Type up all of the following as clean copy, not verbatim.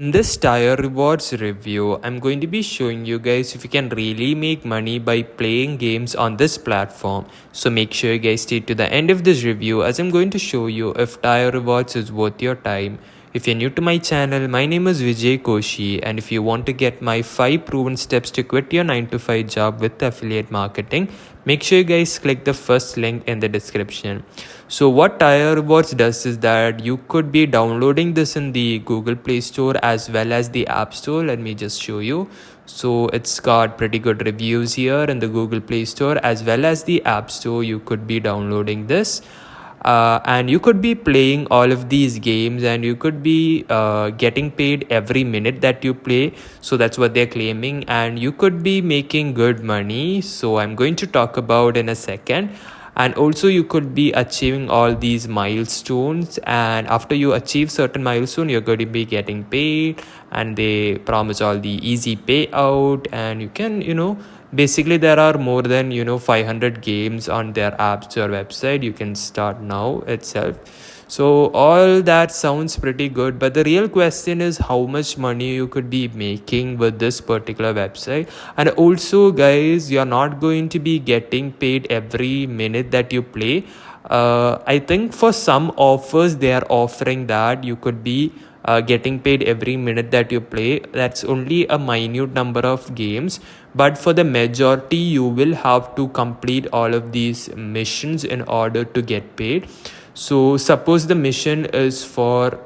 In this Tyre rewards review, I'm going to be showing you guys if you can really make money by playing games on this platform. So make sure you guys stay to the end of this review as I'm going to show you if Tyre rewards is worth your time. If you're new to my channel, my name is Vijay Koshi, and if you want to get my 5 proven steps to quit your 9 to 5 job with affiliate marketing, make sure you guys click the first link in the description. So what Tyre rewards does is that you could be downloading this in the Google Play Store as well as the App Store. Let me just show you. So it's got pretty good reviews here in the Google Play Store as well as the App Store. You could be downloading this. And you could be playing all of these games, and you could be getting paid every minute that you play. So that's what they're claiming, and you could be making good money. So I'm going to talk about in a second. And also you could be achieving all these milestones, and after you achieve certain milestone you're going to be getting paid, and they promise all the easy payout. And you can basically there are more than 500 games on their apps or website. You can start now itself. So all that sounds pretty good, but the real question is how much money you could be making with this particular website. And also guys, you're not going to be getting paid every minute that you play. I think for some offers they are offering that you could be getting paid every minute that you play. That's only a minute number of games, but for the majority you will have to complete all of these missions in order to get paid. So suppose the mission is for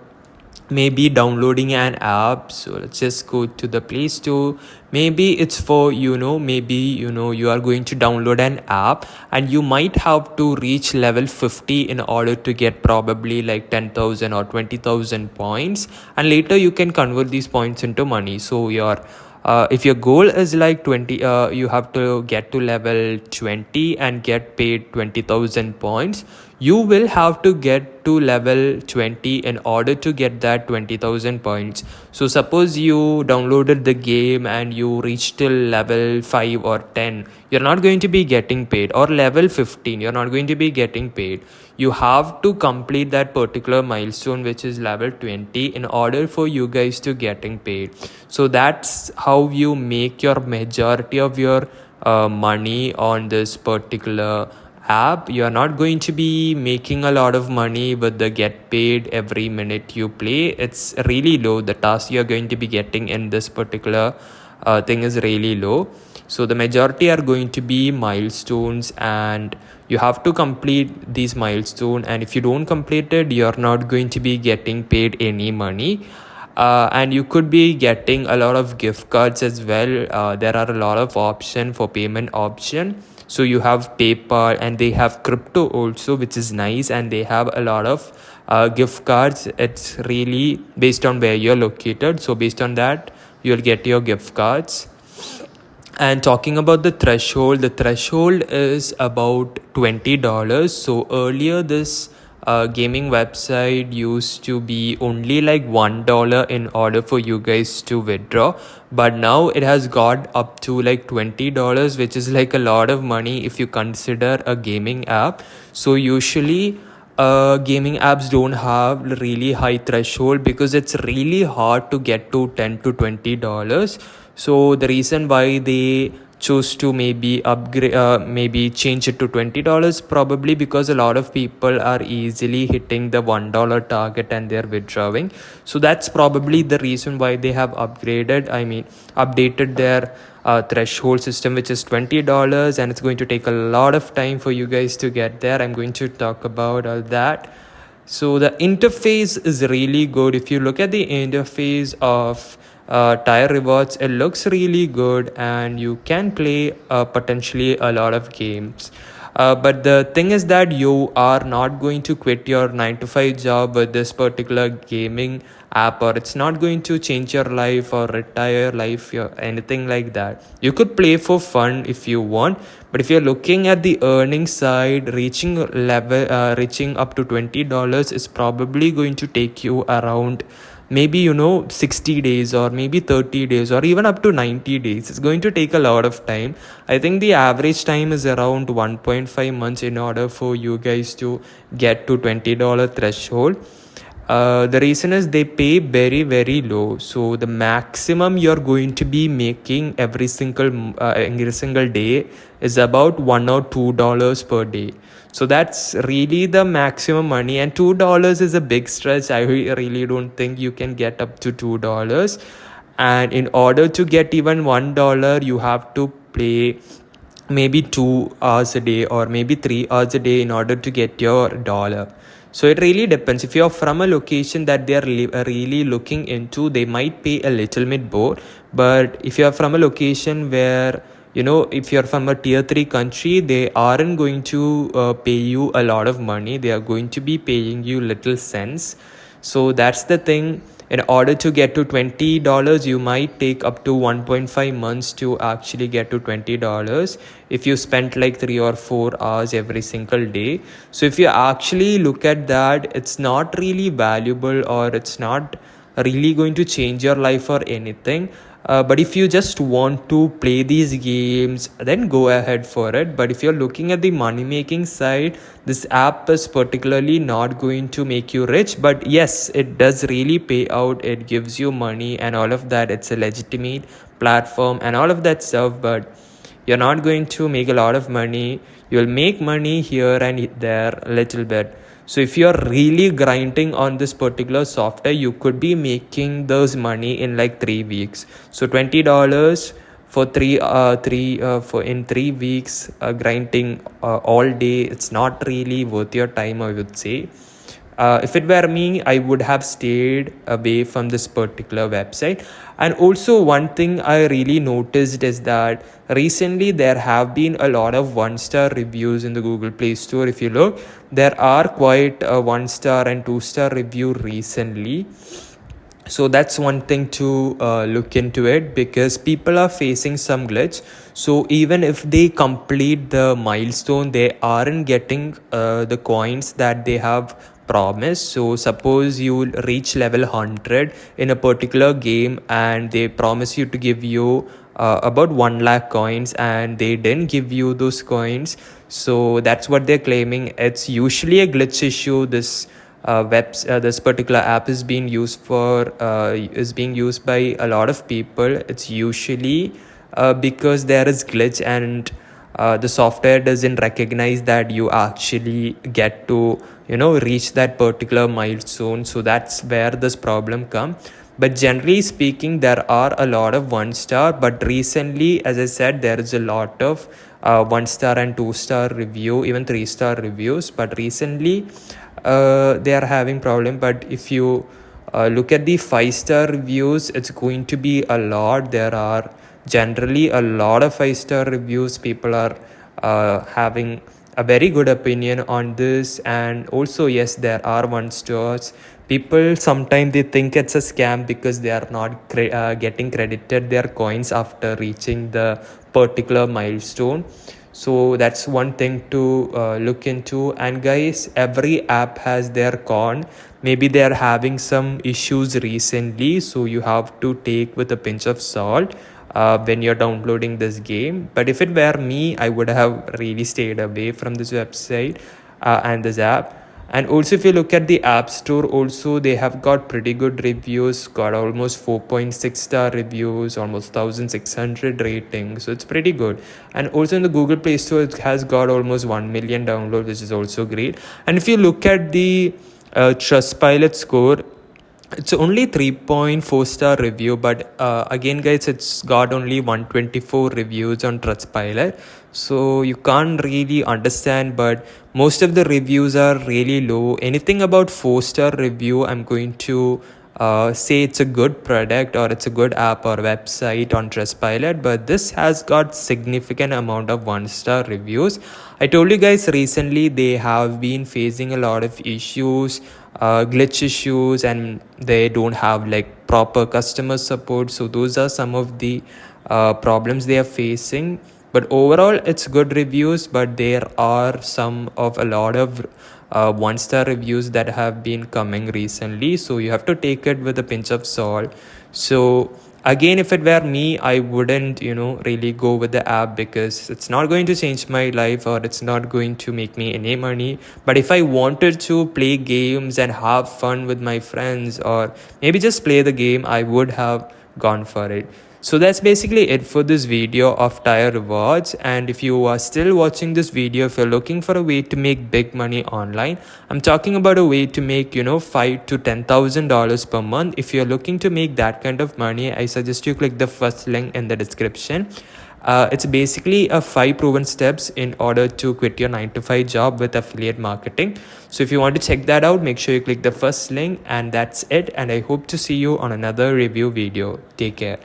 maybe downloading an app. So let's just go to the Play Store. Maybe it's for maybe you are going to download an app, and you might have to reach level 50 in order to get probably like 10,000 or 20,000 points, and later you can convert these points into money. So if your goal is like 20, you have to get to level 20 and get paid 20,000 points. You will have to get to level 20 in order to get that 20,000 points. So suppose you downloaded the game and you reached till level 5 or 10, you're not going to be getting paid, or level 15, you're not going to be getting paid. You have to complete that particular milestone, which is level 20, in order for you guys to getting paid. So that's how you make your majority of your money on this particular app. You are not going to be making a lot of money with the get paid every minute you play. It's really low. The task you're going to be getting in this particular thing is really low. So the majority are going to be milestones, and you have to complete these milestones, and if you don't complete it, you're not going to be getting paid any money. And you could be getting a lot of gift cards as well. There are a lot of option for payment option. So you have PayPal, and they have crypto also, which is nice, and they have a lot of gift cards. It's really based on where you're located, so based on that you'll get your gift cards. And talking about the threshold is about $20. So earlier this gaming website used to be only like $1 in order for you guys to withdraw, but now it has got up to like $20, which is like a lot of money if you consider a gaming app. So usually gaming apps don't have really high threshold because it's really hard to get to $10 to $20. So the reason why they choose to maybe upgrade, maybe change it to $20, probably because a lot of people are easily hitting the $1 target and they're withdrawing. So that's probably the reason why they have updated their threshold system, which is $20, and it's going to take a lot of time for you guys to get there. I'm going to talk about all that. So the interface is really good. If you look at the interface of Tyre rewards, it looks really good, and you can play potentially a lot of games. But the thing is that you are not going to quit your 9 to 5 job with this particular gaming app, or it's not going to change your life or retire life or anything like that. You could play for fun if you want, but if you're looking at the earning side, reaching up to $20 is probably going to take you around maybe 60 days or maybe 30 days or even up to 90 days. It's going to take a lot of time. I think the average time is around 1.5 months in order for you guys to get to $20 threshold. The reason is they pay very very low. So the maximum you're going to be making every single day is about $1 or $2 per day. So that's really the maximum money, and $2 is a big stretch. I really don't think you can get up to $2. And in order to get even $1, you have to play maybe 2 hours a day or maybe 3 hours a day in order to get your dollar. So it really depends. If you're from a location that they're really looking into, they might pay a little bit more. But if you're from a location where, if you're from a tier 3 country, they aren't going to pay you a lot of money. They are going to be paying you little cents. So that's the thing. In order to get to $20, you might take up to 1.5 months to actually get to $20 if you spent like 3 or 4 hours every single day. So if you actually look at that, it's not really valuable, or it's not really going to change your life or anything. But if you just want to play these games, then go ahead for it. But if you're looking at the money making side, this app is particularly not going to make you rich. But yes, it does really pay out. It gives you money and all of that. It's a legitimate platform and all of that stuff. But you're not going to make a lot of money. You'll make money here and there a little bit. So if you're really grinding on this particular software, you could be making those money in like 3 weeks. So $20 for for in 3 weeks, grinding all day, it's not really worth your time, I would say. If it were me, I would have stayed away from this particular website. And also, one thing I really noticed is that recently there have been a lot of 1-star reviews in the Google Play Store. If you look, there are quite a 1-star and 2-star review recently. So that's one thing to look into it, because people are facing some glitch. So even if they complete the milestone, they aren't getting the coins that they have promised. So suppose you reach level 100 in a particular game and they promise you to give you about 1 lakh coins, and they didn't give you those coins. So that's what they're claiming. It's usually a glitch issue. This particular app is being used by a lot of people. It's usually because there is glitch, and the software doesn't recognize that you actually get to reach that particular milestone. So that's where this problem comes. But generally speaking, there are a lot of 1-star, but recently, as I said, there is a lot of 1-star and 2-star review, even 3-star reviews. But recently they are having problem. But if you look at the 5-star reviews, it's going to be a lot. There are generally a lot of 5-star reviews. People are having a very good opinion on this. And also, yes, there are 1-stars. People sometimes they think it's a scam because they are not getting credited their coins after reaching the particular milestone. So that's one thing to look into. And guys, every app has their con. Maybe they are having some issues recently, so you have to take with a pinch of salt when you're downloading this game. But if it were me, I would have really stayed away from this website and this app. And also, if you look at the App Store, also they have got pretty good reviews, got almost 4.6-star reviews, almost 1,600 ratings. So it's pretty good. And also in the Google Play Store, it has got almost 1 million downloads, which is also great. And if you look at the Trustpilot score, it's only 3.4-star review, but again guys, it's got only 124 reviews on Trustpilot, so you can't really understand. But most of the reviews are really low. Anything about 4-star review, I'm going to say it's a good product or it's a good app or website on Trustpilot. But this has got significant amount of 1-star reviews. I told you guys recently they have been facing a lot of issues, glitch issues, and they don't have like proper customer support. So those are some of the problems they are facing. But overall, it's good reviews, but there are a lot of 1-star reviews that have been coming recently. So you have to take it with a pinch of salt. So Again, if it were me, I wouldn't, really go with the app because it's not going to change my life or it's not going to make me any money. But if I wanted to play games and have fun with my friends, or maybe just play the game, I would have gone for it. So that's basically it for this video of Tyre rewards. And if you are still watching this video, if you're looking for a way to make big money online, I'm talking about a way to make, $5,000 to $10,000 per month. If you're looking to make that kind of money, I suggest you click the first link in the description. It's basically a 5 proven steps in order to quit your 9 to 5 job with affiliate marketing. So if you want to check that out, make sure you click the first link, and that's it. And I hope to see you on another review video. Take care.